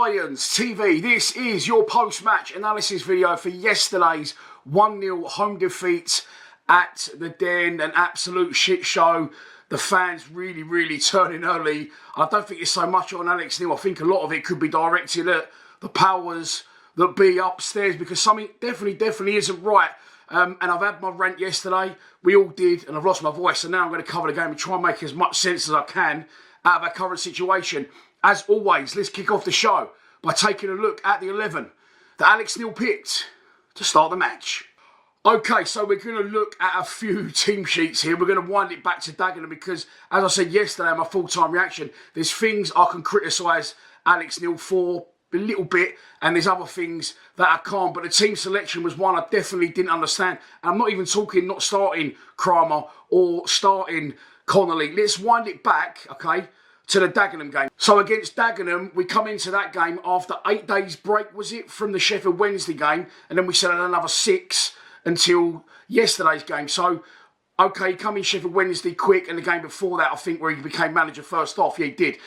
Lions TV, this is your post-match analysis video for yesterday's 1-0 home defeat at the Den. An absolute shit show. The fans really turning early. I don't think it's so much on Alex Neil. I think a lot of it could be directed at the powers that be upstairs, because something definitely isn't right. And I've had my rant yesterday. We all did, and I've lost my voice. So now I'm going to cover the game and try and make as much sense as I can out of our current situation. As always, let's kick off the show by taking a look at the 11 that Alex Neil picked to start the match. Okay, so we're going to look at a few team sheets here. We're going to wind it back to Dagenham because, as I said yesterday in my full-time reaction, there's things I can criticise Alex Neil for a little bit, and there's other things that I can't. But the team selection was one I definitely didn't understand. And I'm not even talking not starting Kramer or starting Connolly. Let's wind it back, okay, to the Dagenham game. So against Dagenham, we come into that game after 8 days break, was it, from the Sheffield Wednesday game, and then we said another 6 until yesterday's game. So, okay, come in Sheffield Wednesday quick, and the game before that, I think, where he became manager first off, yeah, he did.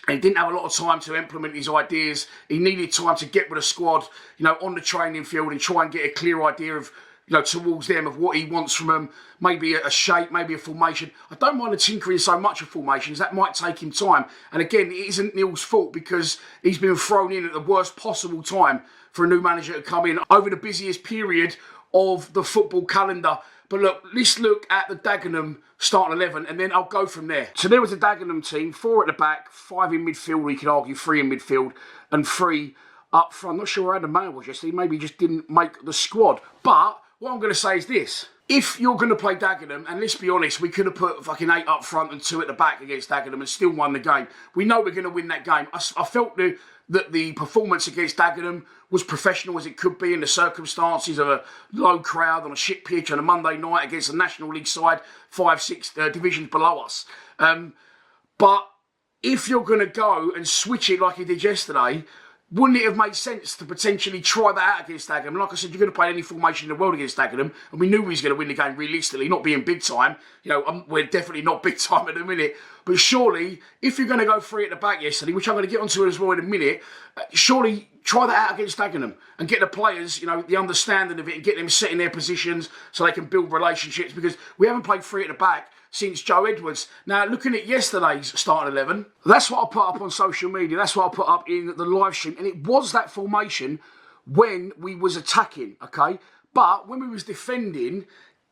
He didn't have a lot of time to implement his ideas. He needed time to get with the squad, you know, on the training field and try and get a clear idea of, you know, towards them of what he wants from them. Maybe a shape, maybe a formation. I don't mind the tinkering so much of formations. That might take him time. And again, it isn't Neil's fault because he's been thrown in at the worst possible time for a new manager to come in over the busiest period of the football calendar. But look, let's look at the Dagenham starting 11 and then I'll go from there. So there was a Dagenham team, 4 at the back, 5 in midfield, we could argue 3 in midfield and 3 up front. I'm not sure how the man was yesterday. Maybe he just didn't make the squad. But what I'm going to say is this. If you're going to play Dagenham, and let's be honest, we could have put fucking 8 up front and 2 at the back against Dagenham and still won the game. We know we're going to win that game. I felt that the performance against Dagenham was professional as it could be in the circumstances of a low crowd on a shit pitch on a Monday night against a National League side 5-6 divisions below us. But if you're going to go and switch it like he did yesterday, wouldn't it have made sense to potentially try that out against Dagenham? Like I said, you're going to play any formation in the world against Dagenham, and we knew we was going to win the game realistically, not being big time. You know, we're definitely not big time at the minute. But surely, if you're going to go 3 at the back yesterday, which I'm going to get onto as well in a minute, surely try that out against Dagenham and get the players, you know, the understanding of it and get them set in their positions so they can build relationships, because we haven't played 3 at the back since Joe Edwards. Now, looking at yesterday's starting 11, that's what I put up on social media. That's what I put up in the live stream. And it was that formation when we was attacking, okay? But when we was defending,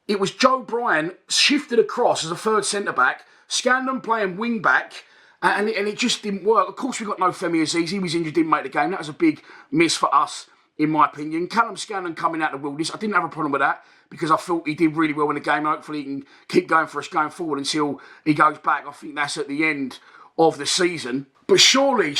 it was Joe Bryan shifted across as a third centre-back, Scandon playing wing-back, and it just didn't work. Of course, we got no Femi Aziz. He was injured, didn't make the game. That was a big miss for us, in my opinion. Callum Scandon coming out of the wilderness, I didn't have a problem with that, because I thought he did really well in the game. Hopefully he can keep going for us going forward until he goes back. I think that's at the end of the season. But surely,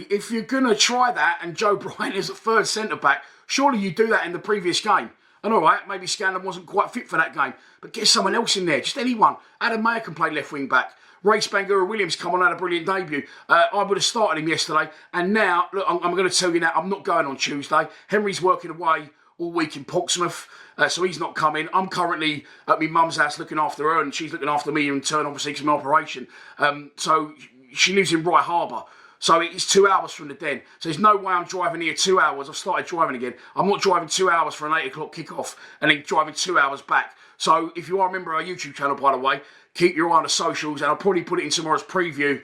if you're going to try that and Joe Bryan is a third centre-back, surely you do that in the previous game. And all right, maybe Scandon wasn't quite fit for that game, but get someone else in there, just anyone. Adam Mayer can play left wing-back. Ray Spangura-Williams come on, had a brilliant debut. I would have started him yesterday. And now, look, I'm going to tell you now, I'm not going on Tuesday. Henry's working away all week in Portsmouth, so he's not coming. I'm currently at my mum's house looking after her, and she's looking after me in turn, obviously, because of my operation. So she lives in Rye Harbour. So it's 2 hours from the Den. So there's no way I'm driving here 2 hours. I've started driving again. I'm not driving 2 hours for an 8 o'clock kickoff and then driving 2 hours back. So if you are a member of our YouTube channel, by the way, keep your eye on the socials, and I'll probably put it in tomorrow's preview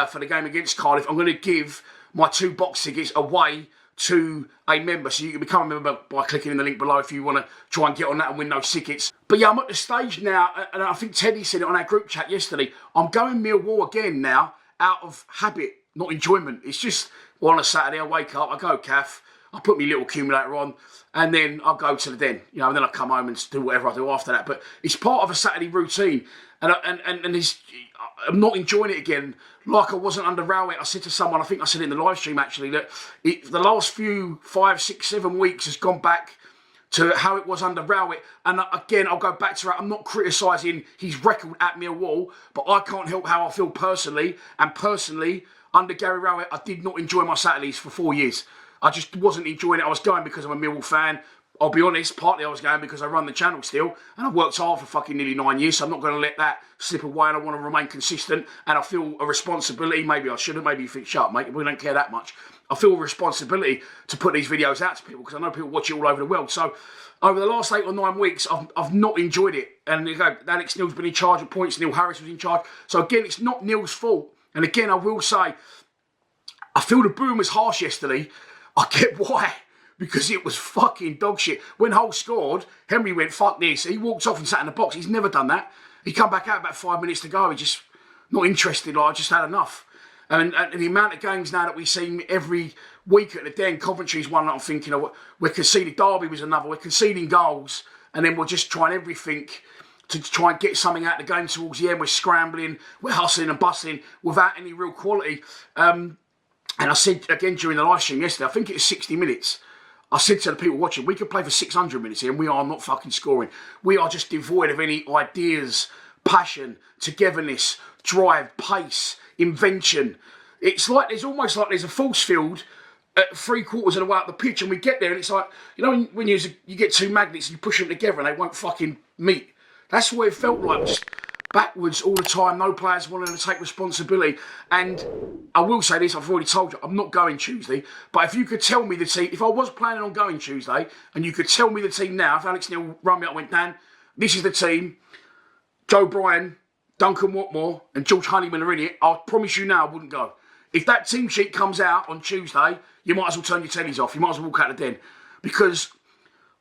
for the game against Cardiff. I'm going to give my 2 box tickets away to a member, so you can become a member by clicking in the link below if you want to try and get on that and win those tickets. But yeah, I'm at the stage now, and I think Teddy said it on our group chat yesterday, I'm going Millwall again now out of habit, not enjoyment. It's just, well, on a Saturday I wake up, I go CAF, I put my little accumulator on, and then I'll go to the Den, you know, and then I come home and do whatever I do after that. But it's part of a Saturday routine, and I'm not enjoying it again like I wasn't under Rowett. I said to someone, I think I said it in the live stream actually, that the last few 5, 6, 7 weeks has gone back to how it was under Rowett. And again, I'll go back to that. I'm not criticising his record at Millwall, but I can't help how I feel personally. And personally, under Gary Rowett, I did not enjoy my Saturdays for 4 years. I just wasn't enjoying it. I was going because I'm a Millwall fan. I'll be honest, partly I was going because I run the channel still, and I've worked hard for fucking nearly 9 years, so I'm not going to let that slip away, and I want to remain consistent, and I feel a responsibility. Maybe I shouldn't, maybe you think, shut up, mate, we don't care that much. I feel a responsibility to put these videos out to people, because I know people watch it all over the world. So over the last 8 or 9 weeks, I've not enjoyed it. And you know, Alex Neil's been in charge of points, Neil Harris was in charge. So again, it's not Neil's fault. And again, I will say, I feel the boom was harsh yesterday. I get why. Because it was fucking dog shit. When Hull scored, Henry went, fuck this. He walked off and sat in the box. He's never done that. He come back out about 5 minutes to go. He just not interested. Like, I just had enough. And the amount of games now that we see every week at the Den, Coventry's one that I'm thinking of. We're conceding, Derby was another. We're conceding goals. And then we're just trying everything to try and get something out of the game towards the end. We're scrambling. We're hustling and bustling without any real quality. And I said, again, during the live stream yesterday, I think it was 60 minutes. I said to the people watching, we could play for 600 minutes here and we are not fucking scoring. We are just devoid of any ideas, passion, togetherness, drive, pace, invention. It's like, there's almost like there's a force field at 3/4 of the way up the pitch, and we get there and it's like, you know, when you get two magnets and you push them together and they won't fucking meet. That's what it felt like, just backwards all the time, no players wanting to take responsibility. And I will say this, I've already told you, I'm not going Tuesday, but if you could tell me the team, if I was planning on going Tuesday, and you could tell me the team now, if Alex Neil run me up and went, Dan, this is the team, Joe Bryan, Duncan Watmore and George Honeyman are in it, I promise you now I wouldn't go. If that team sheet comes out on Tuesday, you might as well turn your tellies off, you might as well walk out the Den. Because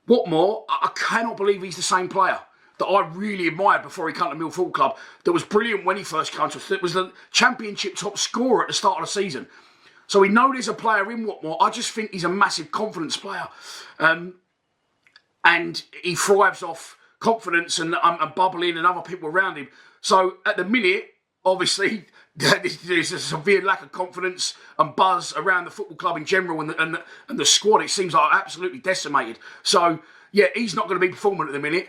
Watmore, I cannot believe he's the same player that I really admired before he came to Millwall Football Club, that was brilliant when he first came to us, that was the championship top scorer at the start of the season. So we know there's a player in Watmore. I just think he's a massive confidence player. And he thrives off confidence and bubbling and other people around him. So at the minute, obviously, there's a severe lack of confidence and buzz around the football club in general, and the squad, it seems like absolutely decimated. So, yeah, he's not going to be performing at the minute.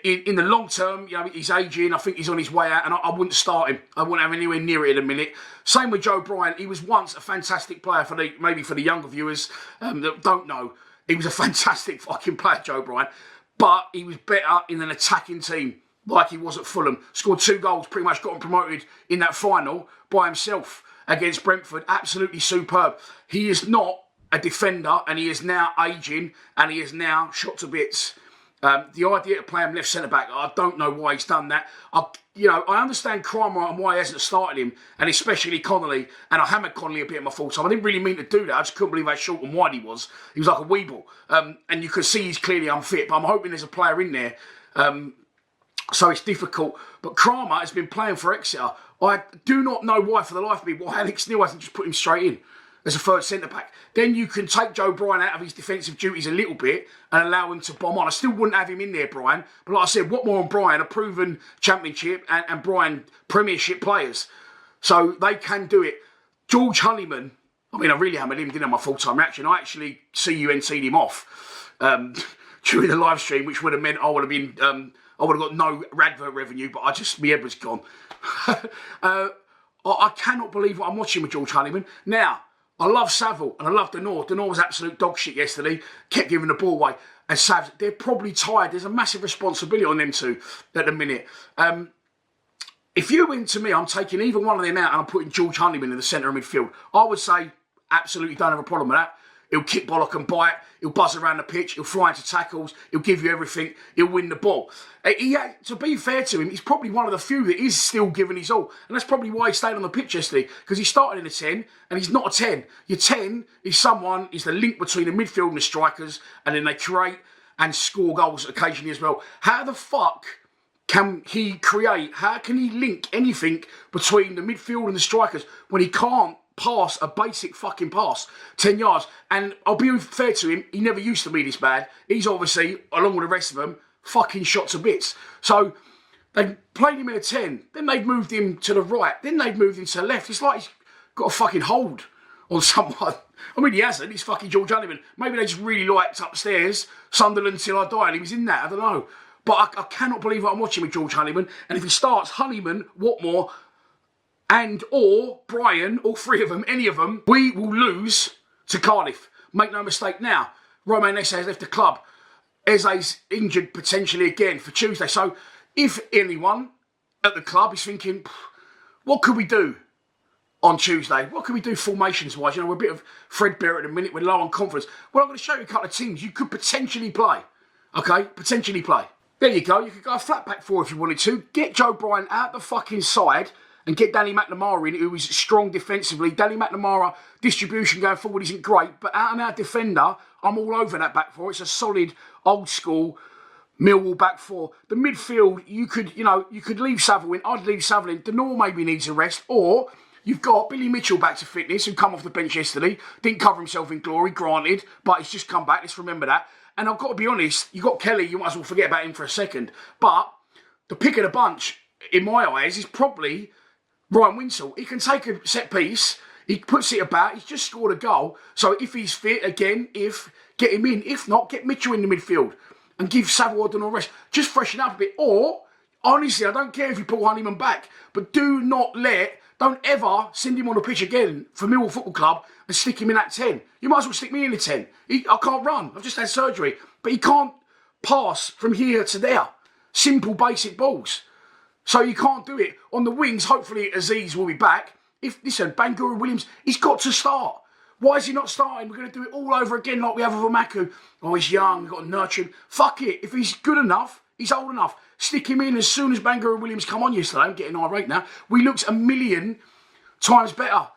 In the long term, you know, he's aging. I think he's on his way out, and I wouldn't start him. I wouldn't have anywhere near it in a minute. Same with Joe Bryan. He was once a fantastic player for maybe for the younger viewers that don't know. He was a fantastic fucking player, Joe Bryan, but he was better in an attacking team, like he was at Fulham. Scored 2 goals, pretty much got him promoted in that final by himself against Brentford. Absolutely superb. He is not a defender, and he is now aging, and he is now shot to bits. The idea to play him left centre-back, I don't know why he's done that. I understand Kramer and why he hasn't started him, and especially Connolly, and I hammered Connolly a bit in my full time. I didn't really mean to do that. I just couldn't believe how short and wide he was. He was like a weeble. And you can see he's clearly unfit, but I'm hoping there's a player in there. So it's difficult. But Kramer has been playing for Exeter. I do not know why, for the life of me, why Alex Neil hasn't just put him straight in as a third centre-back. Then you can take Joe Bryan out of his defensive duties a little bit and allow him to bomb on. I still wouldn't have him in there, Bryan. But like I said, Watmore and Bryan are proven championship and Bryan premiership players. So they can do it. George Honeyman, I mean, I really hammered him, didn't have my full-time reaction. I actually CUNC'd him off during the live stream, which would have meant I would have got no advert revenue, but my head was gone. I cannot believe what I'm watching with George Honeyman. Now, I love Saville and I love Denor. Denor was absolute dog shit yesterday. Kept giving the ball away. And Savs, they're probably tired. There's a massive responsibility on them two at the minute. If you went to me, I'm taking either one of them out and I'm putting George Honeyman in the centre of midfield. I would say, absolutely don't have a problem with that. He'll kick bollock and bite. He'll buzz around the pitch. He'll fly into tackles. He'll give you everything. He'll win the ball. To be fair to him, he's probably one of the few that is still giving his all. And that's probably why he stayed on the pitch yesterday. Because he started in a 10 and he's not a 10. Your 10 is the link between the midfield and the strikers. And then they create and score goals occasionally as well. How the fuck can he create? How can he link anything between the midfield and the strikers when he can't pass a basic fucking pass 10 yards? And I'll be fair to him, he never used to be this bad. He's obviously, along with the rest of them, fucking shot to bits. So they played him in a 10, then they've moved him to the right, then they've moved him to the left. It's like he's got a fucking hold on someone. I mean, he hasn't. He's fucking George Honeyman. Maybe they just really liked upstairs Sunderland Till I Die, and he was in that. I don't know. But I cannot believe what I'm watching with George Honeyman. And if he starts Honeyman, Watmore, or Bryan, all 3 of them, any of them, we will lose to Cardiff. Make no mistake now. Romain Esse has left the club. Eze's injured potentially again for Tuesday. So if anyone at the club is thinking, what could we do on Tuesday? What can we do formations-wise? You know, we're a bit of threadbare at the minute. We're low on confidence. Well, I'm going to show you a couple of teams you could potentially play. Okay? Potentially play. There you go. You could go a flat back four if you wanted to. Get Joe Bryan out the fucking side and get Danny McNamara in, who is strong defensively. Danny McNamara, distribution going forward isn't great, but out and out defender, I'm all over that back four. It's a solid, old school Millwall back four. The midfield, you could leave Saville in. I'd leave Saville in. Denor maybe needs a rest, or you've got Billy Mitchell back to fitness, who come off the bench yesterday. Didn't cover himself in glory, granted, but he's just come back. Let's remember that. And I've got to be honest, you've got Kelly, you might as well forget about him for a second. But the pick of the bunch, in my eyes, is probably Ryan Winsell. He can take a set piece, he puts it about, he's just scored a goal. So if he's fit, again, get him in. If not, get Mitchell in the midfield and give Saville a rest. Just freshen up a bit. Or, honestly, I don't care if you put Honeyman back, but don't ever send him on the pitch again for Millwall Football Club and stick him in at 10. You might as well stick me in the 10. I can't run. I've just had surgery. But he can't pass from here to there. Simple, basic balls. So you can't do it. On the wings, hopefully Aziz will be back. Listen, Bangura Williams, he's got to start. Why is he not starting? We're going to do it all over again like we have with Amaku. Oh, he's young, we've got to nurture him. Fuck it. If he's good enough, he's old enough. Stick him in as soon as Bangura Williams come on yesterday. I'm getting irate now. We looked a million times better.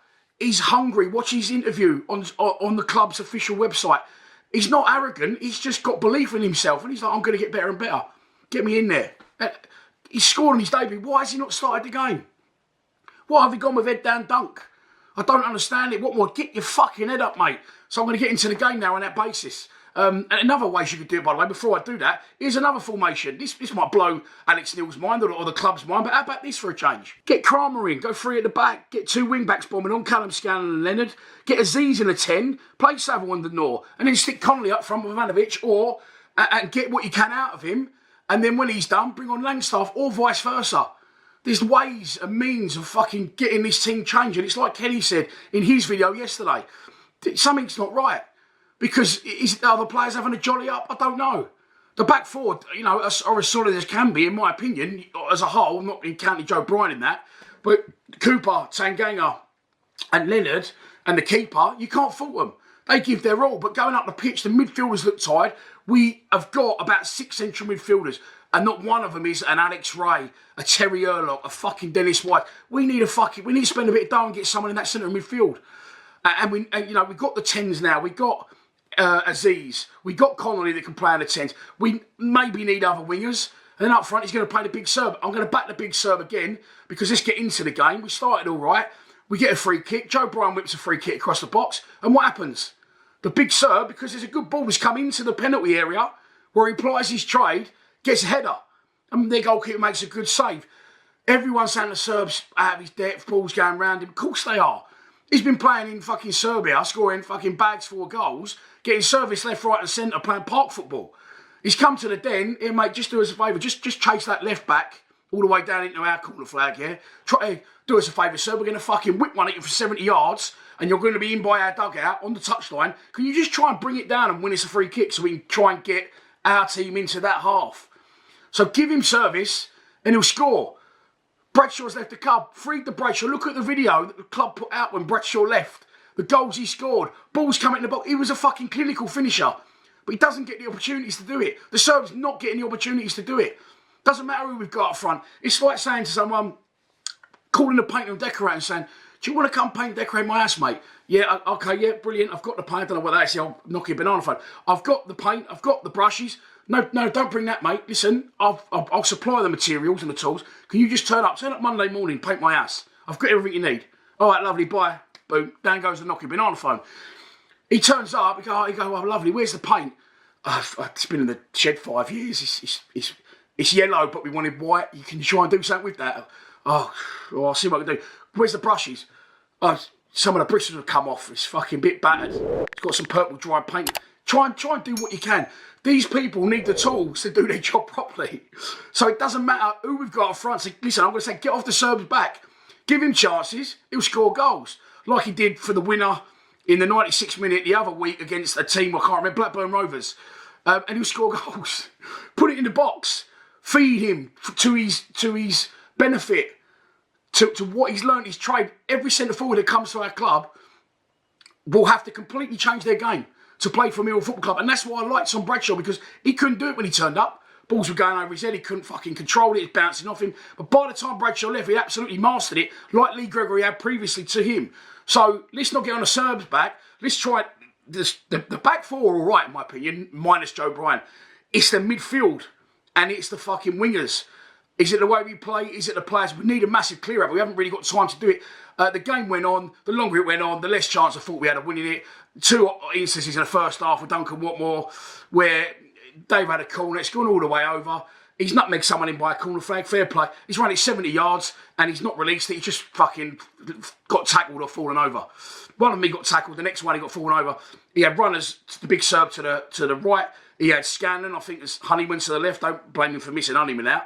He's hungry. Watch his interview on the club's official website. He's not arrogant. He's just got belief in himself. And he's like, I'm going to get better and better. Get me in there. He's scored on his debut. Why has he not started the game? Why have he gone with head down dunk? I don't understand it. What more? Get your fucking head up, mate. So I'm going to get into the game now on that basis. And another way you could do it, by the way, before I do that, here's another formation. This might blow Alex Neil's mind or the club's mind, but how about this for a change? Get Kramer in, go free at the back, get two wing-backs bombing on, Callum Scanlon and Leonard, get Aziz in a 10, play Saville and Denor, and then stick Connolly up front with Ivanovic, and get what you can out of him, and then when he's done, bring on Langstaff, or vice versa. There's ways and means of fucking getting this team changing. It's like Kelly said in his video yesterday. Something's not right. Because are the players having a jolly up? I don't know. The back four, are as solid as can be, in my opinion, as a whole. I'm not counting Joe Bryan in that. But Cooper, Tanganga and Leonard and the keeper, you can't fault them. They give their all. But going up the pitch, the midfielders look tired. We have got about 6 central midfielders. And not one of them is an Alex Ray, a Terry Erlock, a fucking Dennis White. We need to spend a bit of dough and get someone in that centre midfield. And we've got the 10s now. We've got Aziz. We got Connolly that can play on the 10s. We maybe need other wingers. And then up front, he's going to play the big Serb. I'm going to back the big Serb again because let's get into the game. We started all right. We get a free kick. Joe Bryan whips a free kick across the box. And what happens? The big Serb, because there's a good ball, has come into the penalty area where he plies his trade, gets a header. And their goalkeeper makes a good save. Everyone's saying the Serbs out of his depth, balls going round him. Of course they are. He's been playing in fucking Serbia, scoring fucking bags full of goals, getting service left, right and centre, playing park football. He's come to the den. Here, mate, just do us a favour. Just chase that left back all the way down into our corner flag, yeah? Try to do us a favour, sir. We're going to fucking whip one at you for 70 yards and you're going to be in by our dugout on the touchline. Can you just try and bring it down and win us a free kick so we can try and get our team into that half? So give him service and he'll score. Bradshaw's left the club, freed the Bradshaw. Look at the video that the club put out when Bradshaw left. The goals he scored. Balls coming in the box. He was a fucking clinical finisher. But he doesn't get the opportunities to do it. The Serbs not getting the opportunities to do it. Doesn't matter who we've got up front. It's like saying to someone, calling the painter and decorator and saying, do you want to come paint and decorate my house, mate? Yeah, okay, yeah, brilliant. I've got the paint. I don't know what that is. I'll knock your banana phone. I've got the paint. I've got the brushes. No, don't bring that, mate. Listen, I'll supply the materials and the tools. Can you just turn up Monday morning, paint my house? I've got everything you need. All right, lovely, bye. Boom, down goes the knocking banana phone. He turns up, he go, oh, lovely, where's the paint? It's been in the shed 5 years. It's yellow, but we wanted white. You can try and do something with that. Oh, I'll see what I can do. Where's the brushes? Some of the bristles have come off. It's fucking bit battered. It's got some purple dry paint. Try and do what you can. These people need the tools to do their job properly. So it doesn't matter who we've got up front. So listen, I'm going to say, get off the Serbs' back. Give him chances. He'll score goals. Like he did for the winner in the 96th minute the other week against a team, I can't remember, Blackburn Rovers. and he'll score goals. Put it in the box. Feed him to his benefit, to what he's learned, his trade. Every centre forward that comes to our club will have to completely change their game to play for Millwall Football Club. And that's why I liked Tom Bradshaw, because he couldn't do it when he turned up. Balls were going over his head, he couldn't fucking control it, it's bouncing off him. But by the time Bradshaw left, he absolutely mastered it, like Lee Gregory had previously to him. So let's not get on the Serbs' back. Let's try this. The back four are all right, in my opinion, minus Joe Bryan. It's the midfield and it's the fucking wingers. Is it the way we play? Is it the players? We need a massive clear-up. We haven't really got time to do it. The game went on. The longer it went on, the less chance I thought we had of winning it. 2 instances in the first half with Duncan Watmore where Dave had a corner. It's gone all the way over. He's nutmegged someone in by a corner flag. Fair play. He's run it 70 yards and he's not released it. He just fucking got tackled or fallen over. One of them he got tackled. The next one he got fallen over. He had runners, the big Serb to the right. He had Scanlon. I think there's Honeyman to the left. Don't blame him for missing Honeyman out.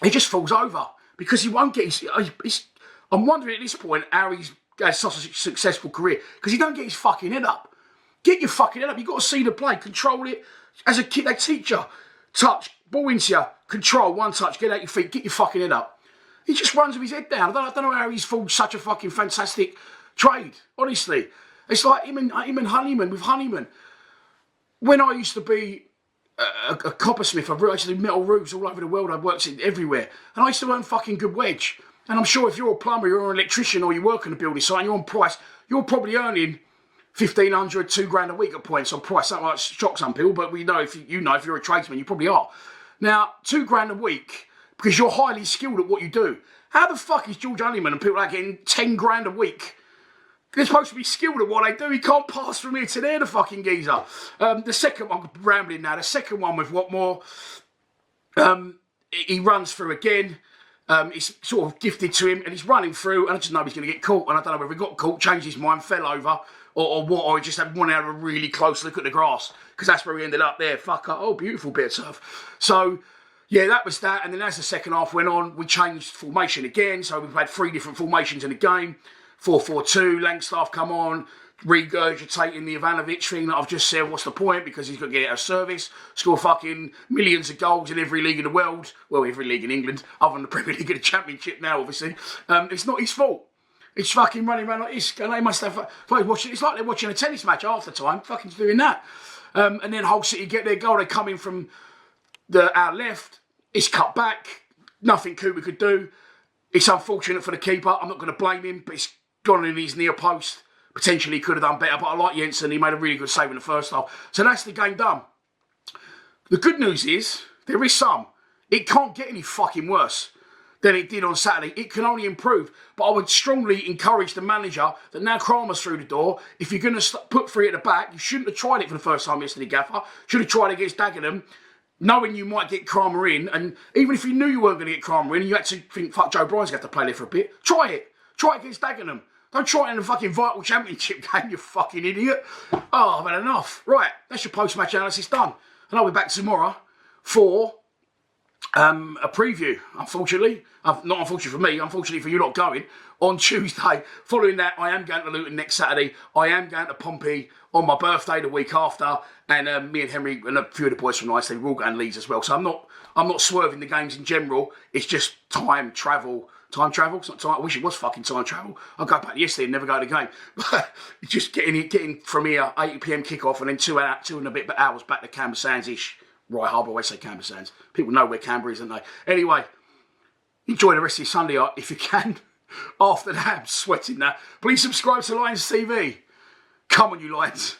He just falls over because he won't get his... I'm wondering at this point how he's had such a successful career because he don't get his fucking head up. Get your fucking head up. You've got to see the play. Control it. As a kid, they teach you. Touch. Ball into you. Control. One touch. Get out your feet. Get your fucking head up. He just runs with his head down. I don't know how he's forged such a fucking fantastic trade. Honestly. It's like him and Honeyman with Honeyman. When I used to be a coppersmith, I used to do metal roofs all over the world. I worked in everywhere. And I used to earn fucking good wedge. And I'm sure if you're a plumber, you're an electrician, or you work on a building site and you're on price, you're probably earning 1,500, £2,000 a week at points on price. That might shock some people, but we know if you're a tradesman, you probably are. Now, £2,000 a week because you're highly skilled at what you do. How the fuck is George Honeyman and people like getting 10 grand a week? They're supposed to be skilled at what they do. He can't pass from here to there, the fucking geezer. The second one, I'm rambling now. The second one with Watmore, he runs through again. It's sort of gifted to him and he's running through and I just know he's going to get caught and I don't know whether he got caught, changed his mind, fell over or what, or he just had one out of a really close look at the grass because that's where he ended up there. Fuck up. Oh, beautiful bit of turf. So, yeah, that was that. And then as the second half went on, we changed formation again. So we've had 3 different formations in the game. 4-4-2, Langstaff come on, regurgitating the Ivanovic thing that I've just said. What's the point? Because he's got to get it out of service, score fucking millions of goals in every league in the world. Well, every league in England, other than the Premier League and the Championship now, obviously. It's not his fault. It's fucking running around like this. And they must have... It's like they're watching a tennis match half the time. Fucking doing that. And then Hull City get their goal. They come in from our left. It's cut back. Nothing Cooper could do. It's unfortunate for the keeper. I'm not going to blame him, but it's gone in his near post. Potentially he could have done better, but I like Jensen. He made a really good save in the first half. So that's the game done. The good news is, there is some. It can't get any fucking worse than it did on Saturday. It can only improve. But I would strongly encourage the manager that now Kramer's through the door, if you're going to put 3 at the back, you shouldn't have tried it for the first time yesterday, Gaffer. Should have tried it against Dagenham, knowing you might get Kramer in. And even if you knew you weren't going to get Kramer in, and you had to think, fuck, Joe Bryan's going to have to play there for a bit, try it. Try it against Dagenham. Don't try it in the fucking vital championship game, you fucking idiot. Oh, I've had enough. Right, that's your post-match analysis done. And I'll be back tomorrow for a preview, unfortunately. Not unfortunately for me, unfortunately for you not going, on Tuesday. Following that, I am going to Luton next Saturday. I am going to Pompey on my birthday the week after. And me and Henry and a few of the boys from Iceland, we're all going to Leeds as well. So I'm not swerving the games in general. It's just time travel. Time travel? It's not time. I wish it was fucking time travel. I'll go back yesterday and never go to the game. But just getting from here, 8 p.m. kickoff, and then 2 and a bit hours back to Canberra Sands-ish. Right, Harbour, I always say Canberra Sands. People know where Canberra is, don't they? Anyway, enjoy the rest of your Sunday if you can. After that, I'm sweating now. Please subscribe to Lions TV. Come on, you Lions.